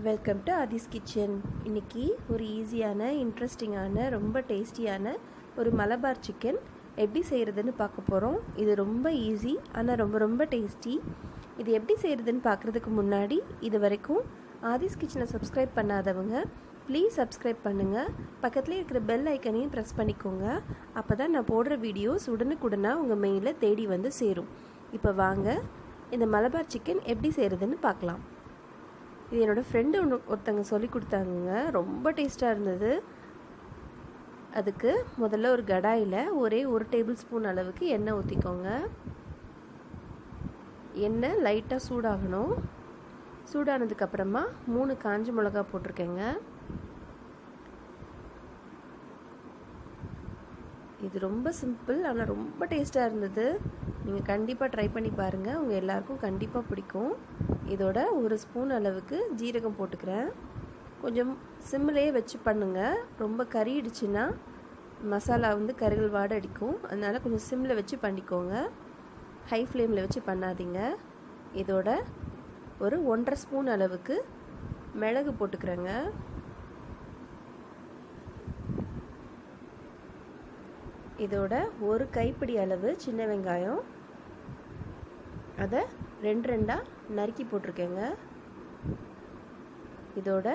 Welcome to Aadhi's kitchen. இன்றைக்கி ஒரு ஈஸியான இன்ட்ரெஸ்டிங்கான ரொம்ப டேஸ்டியான ஒரு மலபார் சிக்கன் எப்படி செய்கிறதுன்னு பார்க்க போகிறோம். இது ரொம்ப ஈஸி ஆனால் ரொம்ப டேஸ்டி. இது எப்படி செய்கிறதுன்னு பார்க்குறதுக்கு முன்னாடி இது வரைக்கும் ஆதிஸ் கிச்சனை சப்ஸ்கிரைப் பண்ணாதவங்க ப்ளீஸ் சப்ஸ்கிரைப் பண்ணுங்கள். பக்கத்துலேயே இருக்கிற பெல் ஐக்கனையும் ப்ரெஸ் பண்ணிக்கோங்க. அப்போ தான் நான் போடுற வீடியோஸ் உடனுக்குடனாக உங்கள் மெயிலில் தேடி வந்து சேரும். இப்போ வாங்க இந்த மலபார் சிக்கன் எப்படி செய்கிறதுன்னு பார்க்கலாம். இது என்னோடய ஃப்ரெண்டு ஒருத்தங்க சொல்லி கொடுத்தாங்க. ரொம்ப டேஸ்ட்டாக இருந்தது. அதுக்கு முதல்ல ஒரு கடாயில் ஒரே 1 டேபிள் ஸ்பூன் அளவுக்கு எண்ணெய் ஊற்றிக்கோங்க. எண்ணெய் லைட்டாக சூடாகணும். சூடானதுக்கப்புறமா 3 காஞ்ச மிளகா போட்டிருக்கேங்க. இது ரொம்ப சிம்பிள் ஆனால் ரொம்ப டேஸ்ட்டாக இருந்தது. நீங்கள் கண்டிப்பாக ட்ரை பண்ணி பாருங்கள். உங்கள் எல்லாருக்கும் கண்டிப்பாக பிடிக்கும். இதோட 1 ஸ்பூன் அளவுக்கு ஜீரகம் போட்டுக்கிறேன். கொஞ்சம் சிம்மிலேயே வச்சு பண்ணுங்கள். ரொம்ப கறியிடுச்சுன்னா மசாலா கருகல் வாடை அடிக்கும். அதனால் கொஞ்சம் சிம்மில் வச்சு பண்ணிக்கோங்க. ஹை ஃப்ளேமில் வச்சு பண்ணாதீங்க. இதோட ஒரு 1.5 ஸ்பூன் அளவுக்கு மிளகு போட்டுக்கிறேங்க. இதோட ஒரு கைப்பிடி அளவு சின்ன வெங்காயம், அதை 2 நறுக்கி போட்டிருக்கேங்க. இதோட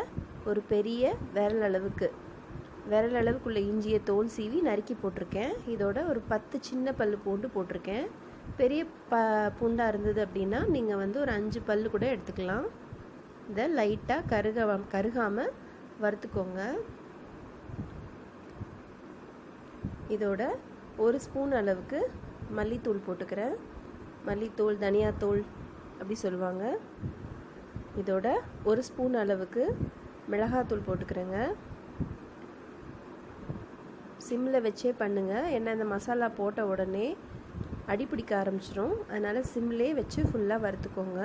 ஒரு பெரிய விரல் அளவுக்குள்ள இஞ்சியை தோல் சீவி நறுக்கி போட்டிருக்கேன். இதோட ஒரு 10 சின்ன பல் பூண்டு போட்டிருக்கேன். பெரிய பூண்டாக இருந்தது அப்படின்னா நீங்கள் ஒரு 5 பல் கூட எடுத்துக்கலாம். இதை லைட்டாக கருகாமல் வறுத்துக்கோங்க. இதோட 1 ஸ்பூன் அளவுக்கு மல்லித்தூள் போட்டுக்கிறேன். மல்லித்தூள் தனியாத்தூள் அப்படி சொல்லுவாங்க. இதோட 1 ஸ்பூன் அளவுக்கு மிளகாத்தூள் போட்டுக்கிறேங்க. சிம்மில் வச்சே பண்ணுங்கள். ஏன்னா இந்த மசாலா போட்ட உடனே அடிப்பிடிக்க ஆரம்பிச்சிடும். அதனால் சிம்மிலே வச்சு ஃபுல்லாக வறுத்துக்கோங்க.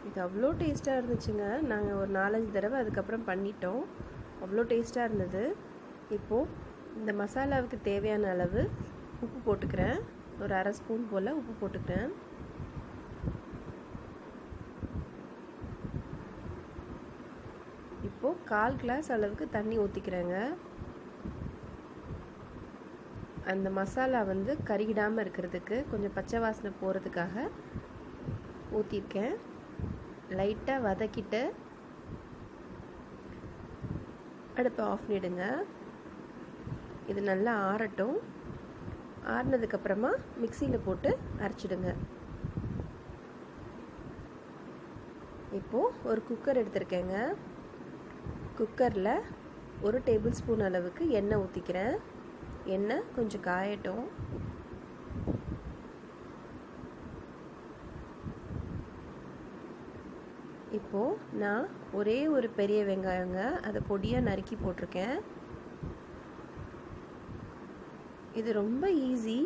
இது அவ்வளோ டேஸ்ட்டாக இருந்துச்சுங்க. நாங்கள் ஒரு 4-5 தடவை அதுக்கப்புறம் பண்ணிட்டோம். அவ்வளோ டேஸ்ட்டாக இருந்தது. இப்போது இந்த மசாலாவுக்கு தேவையான அளவு உப்பு போட்டுக்கிறேன். ஒரு 1/2 ஸ்பூன் போல் உப்பு போட்டுக்கிறேன். இப்போது 1/4 கிளாஸ் அளவுக்கு தண்ணி ஊற்றிக்கிறேங்க. அந்த மசாலா கருகிடாமல் இருக்கிறதுக்கு, கொஞ்சம் பச்சை வாசனை போகிறதுக்காக ஊற்றிருக்கேன். லைட்டாக வதக்கிட்டு அடுப்பை ஆஃப் பண்ணிடுங்க. இது நல்லா ஆறட்டும். ஆறினதுக்கப்புறமா மிக்சியில் போட்டு அரைச்சிடுங்க. இப்போது ஒரு குக்கர் எடுத்திருக்கேங்க. குக்கரில் 1 டேபிள் ஸ்பூன் அளவுக்கு எண்ணெய் ஊற்றிக்கிறேன். எண்ணெய் கொஞ்சம் காயட்டும். இப்போது நான் ஒரே ஒரு பெரிய வெங்காயங்க, அதை பொடியாக நறுக்கி போட்டிருக்கேன். இது ரொம்ப ஈஸி.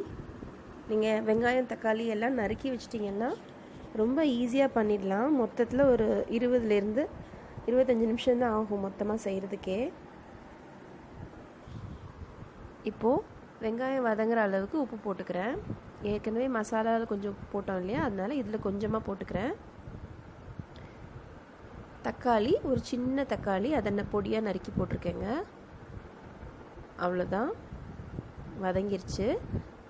நீங்கள் வெங்காயம் தக்காளி எல்லாம் நறுக்கி வச்சிட்டிங்கன்னா ரொம்ப ஈஸியாக பண்ணிடலாம். மொத்தத்தில் ஒரு 20லேருந்து 25 நிமிஷம் தான் ஆகும் மொத்தமாக செய்கிறதுக்கே. இப்போது வெங்காயம் வதங்குற அளவுக்கு உப்பு போட்டுக்கிறேன். ஏற்கனவே மசாலாவில் கொஞ்சம் உப்பு போட்டோம் இல்லையா, அதனால் இதில் கொஞ்சமாக போட்டுக்கிறேன். தக்காளி, ஒரு சின்ன தக்காளி, அதை பொடியாக நறுக்கி போட்டிருக்கேங்க. அவ்வளோதான், வதங்கிருச்சு.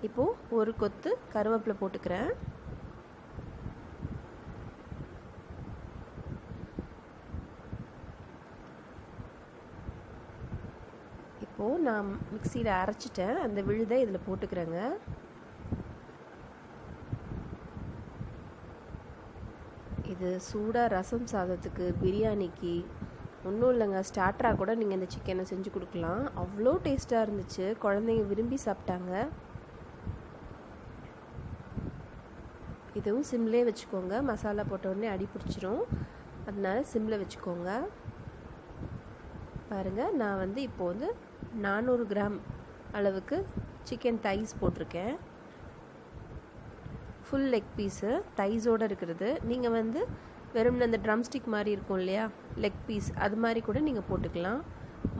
இப்போது ஒரு கொத்து கருவேப்பிலை போட்டுக்கிறேன். இப்போது நான் மிக்சியில் அரைச்சிட்டேன். அந்த விழுதை இதில் போட்டுக்கிறேங்க. இது சூடாக ரசம் சாதத்துக்கு, பிரியாணிக்கு, ஒன்றும் இல்லைங்க, ஸ்டார்டராக கூட நீங்கள் இந்த சிக்கனை செஞ்சு கொடுக்கலாம். அவ்வளோ டேஸ்ட்டாக இருந்துச்சு. குழந்தைங்க விரும்பி சாப்பிட்டாங்க. இதுவும் சிம்லே வச்சுக்கோங்க. மசாலா போட்ட உடனே அடி பிடிச்சிரும். அதனால சிம்மில் வச்சுக்கோங்க. பாருங்கள், நான் இப்போது 400 கிராம் அளவுக்கு சிக்கன் தைஸ் போட்டிருக்கேன். ஃபுல் லெக் பீஸு, தைஸோடு இருக்கிறது. நீங்கள் வெறும் அந்த ட்ரம்ஸ்டிக் மாதிரி இருக்கும் இல்லையா, லெக் பீஸ், அது மாதிரி கூட நீங்கள் போட்டுக்கலாம்.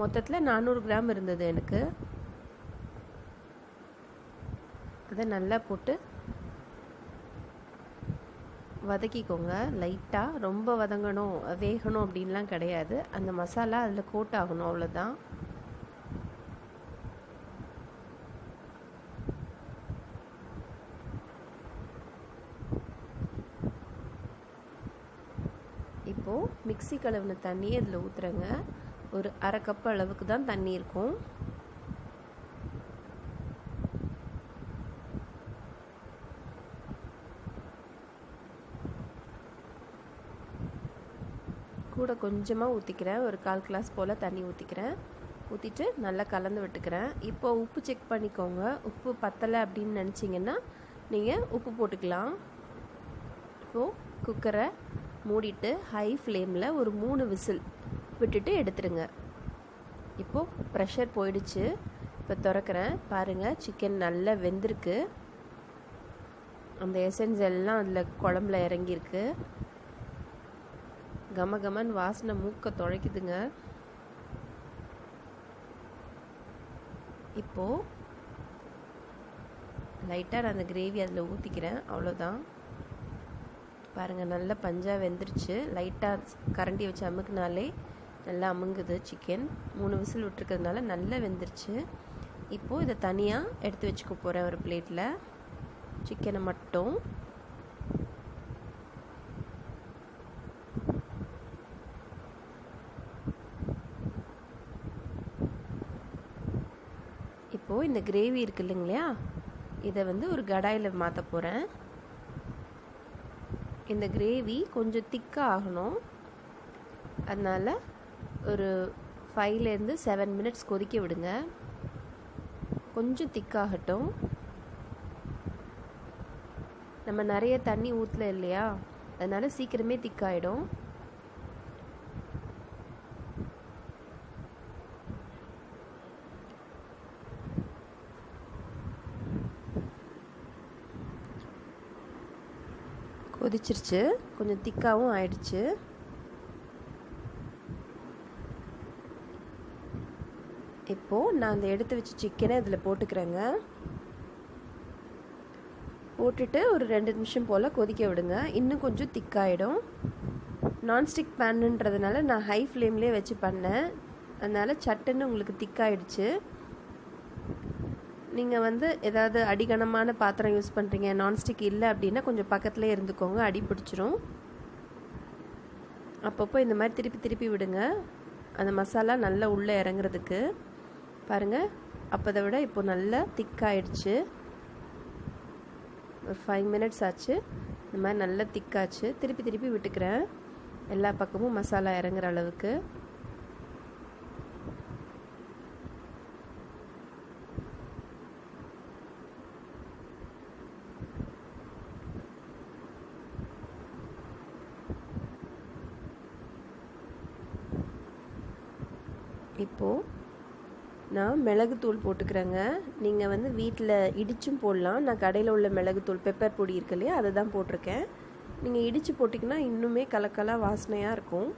மொத்தத்தில் 400 கிராம் இருந்தது எனக்கு. அதை நல்லா போட்டு வதக்கிக்கோங்க. லைட்டாக, ரொம்ப வதங்கணும் வேகணும் அப்படின்லாம் கிடையாது. அந்த மசாலா அதில் கோட் ஆகணும், அவ்வளோதான். இப்போது மிக்ஸி கழுவின தண்ணியை இதில் ஊற்றுறேங்க. ஒரு அரை கப் அளவுக்கு தான் தண்ணி இருக்கும். கூட கொஞ்சமாக ஊற்றிக்கிறேன். ஒரு 1/4 கிளாஸ் போல் தண்ணி ஊற்றிக்கிறேன். ஊற்றிட்டு நல்லா கலந்து விட்டுக்கிறேன். இப்போ உப்பு செக் பண்ணிக்கோங்க. உப்பு பத்தலை அப்படின்னு நினச்சிங்கன்னா நீங்கள் உப்பு போட்டுக்கலாம். இப்போது குக்கரை மூடிட்டு ஹை ஃப்ளேமில் ஒரு 3 விசில் விட்டுட்டு எடுத்துடுங்க. இப்போது ப்ரெஷர் போயிடுச்சு. இப்போ திறக்கிறேன். பாருங்கள், சிக்கன் நல்லா வெந்திருக்கு. அந்த எசன்ஸ் எல்லாம் அதில் குழம்புல இறங்கியிருக்கு. கமகமன் வாசனை மூக்க துளைக்குதுங்க. இப்போது லைட்டாக நான் அந்த கிரேவி அதில் ஊற்றிக்கிறேன். அவ்வளோதான். பாருங்கள், நல்லா பஞ்சாக வெந்துருச்சு. லைட்டாக கரண்டி வச்சு அமுக்குனாலே நல்லா அமுங்குது சிக்கன். 3 விசில் விட்டுருக்கிறதுனால நல்லா வெந்துருச்சு. இப்போது இதை தனியாக எடுத்து வச்சுக்க போகிறேன் ஒரு பிளேட்டில். சிக்கனை மட்டும் இப்போது இந்த கிரேவி இருக்கு இல்லைங்களா, இதை ஒரு கடாயில் மாற்ற போகிறேன். இந்த கிரேவி கொஞ்சம் திக்காக ஆகணும். அதனால் ஒரு 5 to 7 மினிட்ஸ் கொதிக்க விடுங்க. கொஞ்சம் திக்காகட்டும். நம்ம நிறைய தண்ணி ஊற்றல இல்லையா, அதனால் சீக்கிரமே திக்காயிடும். கொதிச்சிருச்சு, கொஞ்சம் திக்காகவும் ஆயிடுச்சு. இப்போது நான் அந்த எடுத்து வச்ச சிக்கனை இதில் போட்டுக்கிறேங்க. போட்டுட்டு ஒரு 2 நிமிஷம் போல் கொதிக்க விடுங்க. இன்னும் கொஞ்சம் திக்காயிடும். நான்ஸ்டிக் பேனுன்றதுனால நான் ஹை ஃப்ளேம்லேயே வச்சு பண்ணேன். அதனால் சட்டுன்னு உங்களுக்கு திக்காயிடுச்சு. நீங்கள் ஏதாவது அடிகனமான பாத்திரம் யூஸ் பண்ணுறீங்க, நான்ஸ்டிக் இல்லை அப்படின்னா கொஞ்சம் பக்கத்துலேயே இருந்துக்கோங்க, அடி பிடிச்சிரும். அப்பப்போ இந்த மாதிரி திருப்பி திருப்பி விடுங்க, அந்த மசாலா நல்லா உள்ளே இறங்குறதுக்கு. பாருங்கள், அப்போதை விட இப்போ நல்லா திக்காயிடுச்சு. ஒரு 5 மினிட்ஸ் ஆச்சு. இந்த மாதிரி நல்லா திக்காச்சு. திருப்பி திருப்பி விட்டுக்கிறேன், எல்லா பக்கமும் மசாலா இறங்குற அளவுக்கு. இப்போது நான் மிளகுத்தூள் போட்டுக்கிறேங்க. நீங்கள் வீட்டில் இடிச்சும் போடலாம். நான் கடையில் உள்ள மிளகுத்தூள் பெப்பர் பொடி இருக்கு இல்லையா, அதை தான் போட்டிருக்கேன். நீங்கள் இடித்து போட்டிங்கன்னா இன்னுமே கலக்கலாக வாசனையாக இருக்கும்.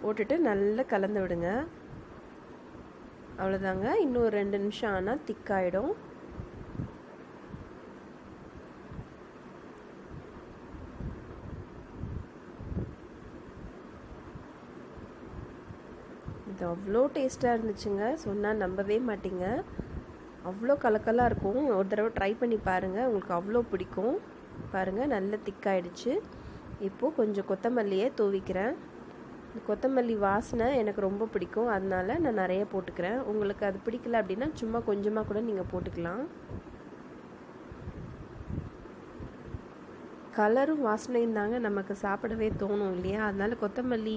போட்டுட்டு நல்லா கலந்து விடுங்க. அவ்வளோதாங்க. இன்னும் ஒரு 2 நிமிஷம் ஆனால் திக்காயிடும். இது அவ்வளோ டேஸ்ட்டாக இருந்துச்சுங்க. சொன்னால் நம்பவே மாட்டிங்க. அவ்வளோ கலக்கலாக இருக்கும். ஒரு தடவை ட்ரை பண்ணி பாருங்கள், உங்களுக்கு அவ்வளோ பிடிக்கும். பாருங்கள், நல்ல திக்காயிடுச்சு. இப்போது கொஞ்சம் கொத்தமல்லியை தூவிக்கிறேன். இந்த கொத்தமல்லி வாசனை எனக்கு ரொம்ப பிடிக்கும், அதனால நான் நிறைய போட்டுக்கிறேன். உங்களுக்கு அது பிடிக்கல அப்படின்னா சும்மா கொஞ்சமாக கூட நீங்கள் போட்டுக்கலாம். கலரும் வாசனையும் தாங்க நமக்கு சாப்பிடவே தோணும் இல்லையா, அதனால கொத்தமல்லி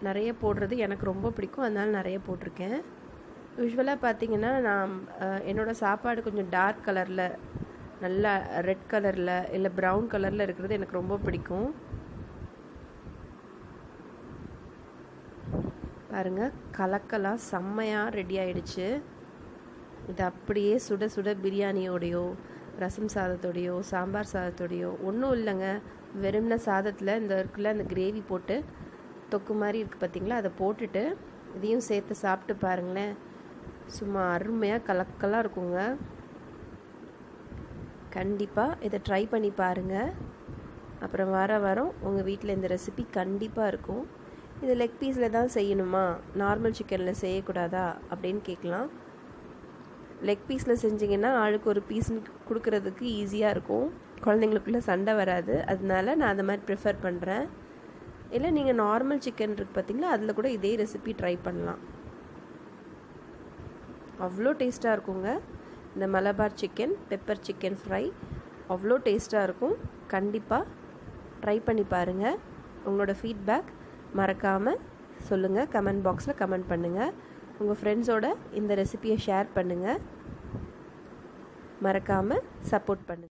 நிறைய போடுறது எனக்கு ரொம்ப பிடிக்கும், அதனால நிறைய போட்டிருக்கேன். யூஸ்வலாக பார்த்தீங்கன்னா நான் என்னோடய சாப்பாடு கொஞ்சம் டார்க் கலரில், நல்லா ரெட் கலரில் இல்லை ப்ரௌன் கலரில் இருக்கிறது எனக்கு ரொம்ப பிடிக்கும். பாருங்கள், கலக்கலாக செம்மையாக ரெடி ஆகிடுச்சு. இது அப்படியே சுட சுட பிரியாணியோடையோ ரசம் சாதத்தோடையோ சாம்பார் சாதத்தோடையோ, ஒன்றும் இல்லைங்க, வெறும்ன சாதத்தில் இந்த இருக்குல்ல அந்த கிரேவி போட்டு தொக்கு மாதிரி இருக்குது பார்த்தீங்களா, அதை போட்டுட்டு இதையும் சேர்த்து சாப்பிட்டு பாருங்களேன். சும்மா அருமையாக கலக்கலாக இருக்குங்க. கண்டிப்பாக இதை ட்ரை பண்ணி பாருங்கள். அப்புறம் வாரம் உங்கள் வீட்டில் இந்த ரெசிபி கண்டிப்பாக இருக்கும். இது லெக் பீஸில் தான் செய்யணுமா, நார்மல் சிக்கனில் செய்யக்கூடாதா அப்படின்னு கேட்கலாம். லெக் பீஸில் செஞ்சிங்கன்னா ஆளுக்கு ஒரு பீஸ் கொடுக்கறதுக்கு ஈஸியாக இருக்கும், குழந்தைங்களுக்குள்ளே சண்டை வராது. அதனால நான் அந்த மாதிரி ப்ரிஃபர் பண்ணுறேன். இல்லை நீங்கள் நார்மல் சிக்கன் இருக்குது பார்த்தீங்களா, அதில் கூட இதே ரெசிபி ட்ரை பண்ணலாம். அவ்வளோ டேஸ்ட்டாக இருக்குங்க. இந்த Malabar chicken pepper chicken fry அவ்வளோ டேஸ்ட்டாக இருக்கும். கண்டிப்பாக ட்ரை பண்ணி பாருங்கள். உங்களோட ஃபீட்பேக் மறக்காமல் சொல்லுங்கள். கமெண்ட் பாக்ஸில் கமெண்ட் பண்ணுங்கள். உங்கள் ஃப்ரெண்ட்ஸோட இந்த ரெசிபியை ஷேர் பண்ணுங்கள். மறக்காமல் சப்போர்ட் பண்ணுங்கள்.